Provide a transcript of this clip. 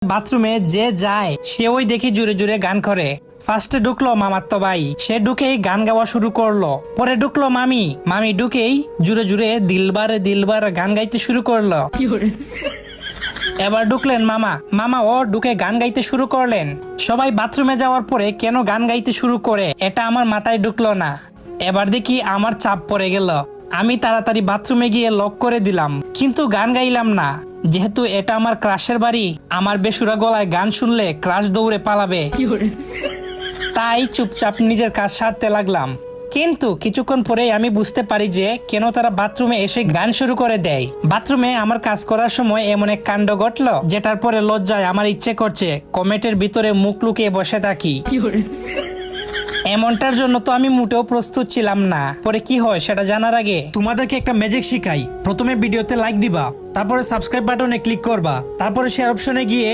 বাথরুমে যে যায় সে ওই দেখি জুড়ে জুড়ে গান করে। ফার্স্টে ঢুকলো মামাতো ভাই, সে ঢুকেই গান গাওয়া শুরু করলো। পরে ঢুকলো মামি, মামি ঢুকেই জুড়ে জুড়ে দিলবার দিলবার গান গাইতে শুরু করলো। এবার ঢুকলেন মামা, মামা ও ঢুকে গান গাইতে শুরু করলেন। সবাই বাথরুমে যাওয়ার পরে কেন গান গাইতে শুরু করে এটা আমার মাথায় ঢুকলো না। এবার দেখি আমার চাপ পড়ে গেল। আমি তাড়াতাড়ি বাথরুমে গিয়ে লক করে দিলাম, কিন্তু গান গাইলাম না। যেহেতু এটা আমার ক্রাশের বাড়ি, আমার বেসুরা গলায় গান শুনলে ক্রাশ দৌড়ে পালাবে। তাই চুপচাপ নিজের কাজ সারতে লাগলাম। কিন্তু কিছুক্ষণ পরেই আমি বুঝতে পারি যে কেন তারা বাথরুমে এসে গান শুরু করে দেয়। বাথরুমে আমার কাজ করার সময় এমন এক কাণ্ড ঘটলো, যেটার পরে লজ্জায় আমার ইচ্ছে করছে কমেটের ভিতরে মুখ লুকিয়ে বসে থাকি। এমনটার জন্য তো আমি মোটেও প্রস্তুত ছিলাম না। পরে কি হয় সেটা জানার আগে তোমাদেরকে একটা ম্যাজিক শিখাই। প্রথমে ভিডিওতে লাইক দিবা, তারপরে সাবস্ক্রাইব বাটনে ক্লিক করবা, তারপরে শেয়ার অপশনে গিয়ে